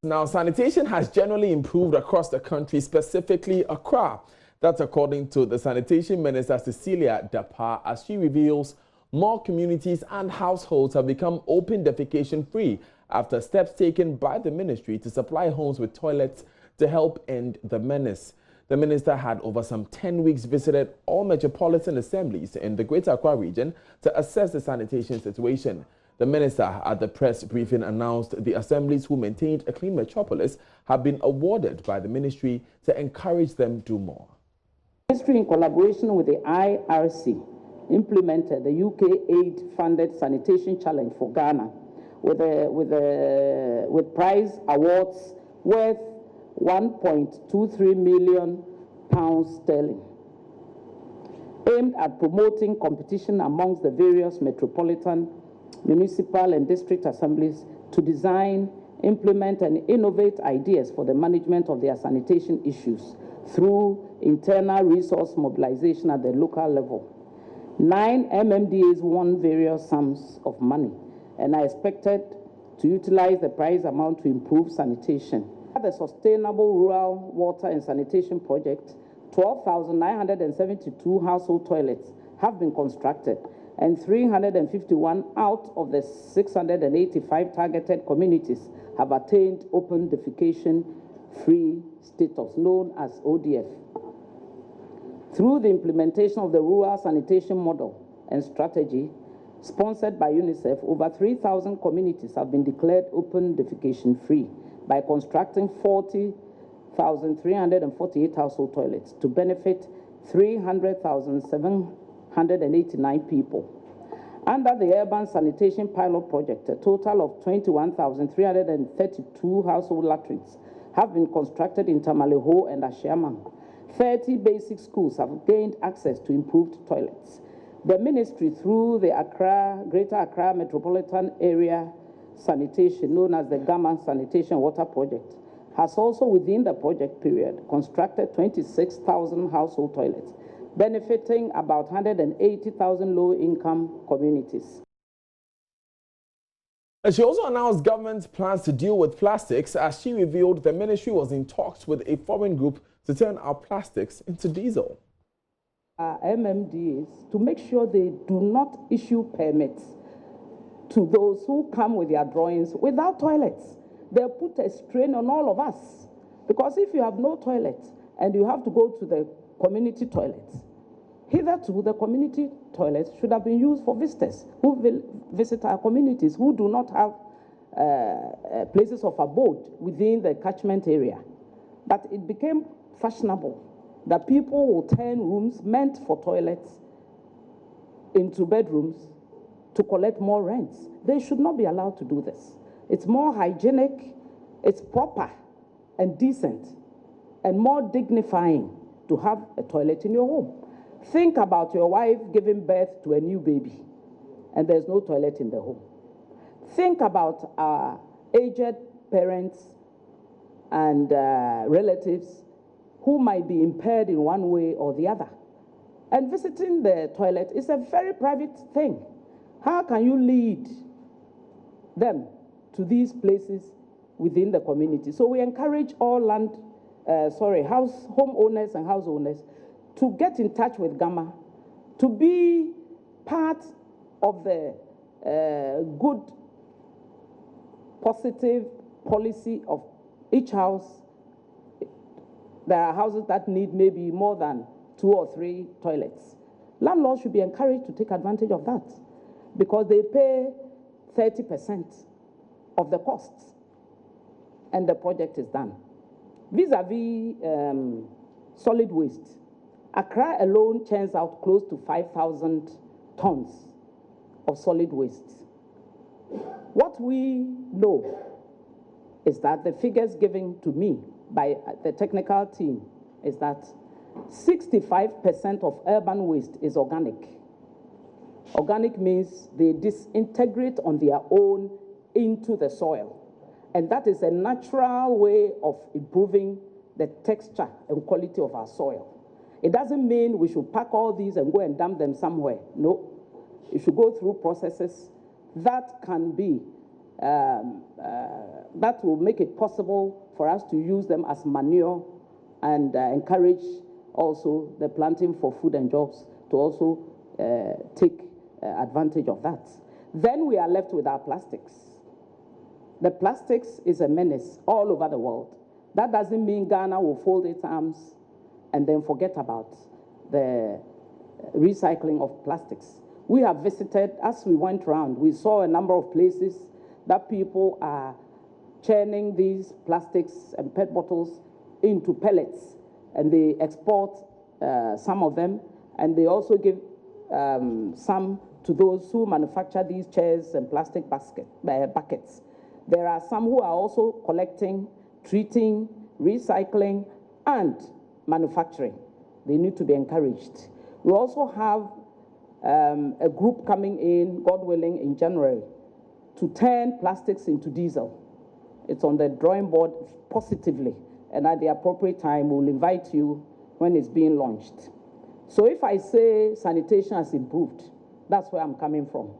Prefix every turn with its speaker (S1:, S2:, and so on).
S1: Now, sanitation has generally improved across the country, specifically Accra. That's according to the Sanitation Minister, Cecilia Dapa, as she reveals more communities and households have become open defecation free after steps taken by the ministry to supply homes with toilets to help end the menace. The minister had over some 10 weeks visited all metropolitan assemblies in the Greater Accra region to assess the sanitation situation. The minister at the press briefing announced the assemblies who maintained a clean metropolis have been awarded by the ministry to encourage them to do more.
S2: The ministry, in collaboration with the IRC, implemented the UK aid-funded sanitation challenge for Ghana with prize awards worth £1.23 million sterling, aimed at promoting competition amongst the various metropolitan, municipal and district assemblies to design, implement and innovate ideas for the management of their sanitation issues through internal resource mobilization at the local level. 9 MMDAs won various sums of money and are expected to utilize the prize amount to improve sanitation. The Sustainable Rural Water and Sanitation Project, 12,972 household toilets have been constructed, and 351 out of the 685 targeted communities have attained open defecation-free status, known as ODF. Through the implementation of the rural sanitation model and strategy, sponsored by UNICEF, over 3,000 communities have been declared open defecation-free by constructing 40,348 household toilets to benefit 300,789 people. Under the Urban Sanitation Pilot Project, a total of 21,332 household latrines have been constructed in Tamaleho and Ashiamang. 30 basic schools have gained access to improved toilets. The ministry, through the Greater Accra Metropolitan Area Sanitation, known as the Gamma Sanitation Water Project, has also within the project period constructed 26,000 household toilets, benefiting about 180,000 low-income communities.
S1: She also announced government's plans to deal with plastics, as she revealed the ministry was in talks with a foreign group to turn our plastics into diesel.
S2: MMDAs, to make sure they do not issue permits to those who come with their drawings without toilets. They'll put a strain on all of us, because if you have no toilets and you have to go to the community toilets, hitherto the community toilets should have been used for visitors who will visit our communities, who do not have places of abode within the catchment area. But it became fashionable that people will turn rooms meant for toilets into bedrooms to collect more rents. They should not be allowed to do this. It's more hygienic, it's proper and decent, and more dignifying to have a toilet in your home. Think about your wife giving birth to a new baby and there's no toilet in the home. Think about our aged parents and relatives who might be impaired in one way or the other. And visiting the toilet is a very private thing. How can you lead them to these places within the community? So we encourage all homeowners and house owners to get in touch with Gamma, to be part of the good, positive policy of each house. There are houses that need maybe more than 2 or 3 toilets. Landlords should be encouraged to take advantage of that, because they pay 30% of the costs and the project is done. Vis-a-vis solid waste, Accra alone churns out close to 5,000 tons of solid waste. What we know is that the figures given to me by the technical team is that 65% of urban waste is organic. Organic means they disintegrate on their own into the soil. And that is a natural way of improving the texture and quality of our soil. It doesn't mean we should pack all these and go and dump them somewhere. No. It should go through processes that can be that will make it possible for us to use them as manure and encourage also the planting for food and jobs to also take advantage of that. Then we are left with our plastics. The plastics is a menace all over the world. That doesn't mean Ghana will fold its arms and then forget about the recycling of plastics. We have visited, as we went around, we saw a number of places that people are churning these plastics and PET bottles into pellets, and they export some of them, and they also give some to those who manufacture these chairs and plastic buckets. There are some who are also collecting, treating, recycling, and manufacturing. They need to be encouraged. We also have a group coming in, God willing, in January to turn plastics into diesel. It's on the drawing board positively, and at the appropriate time, we'll invite you when it's being launched. So if I say sanitation has improved, that's where I'm coming from.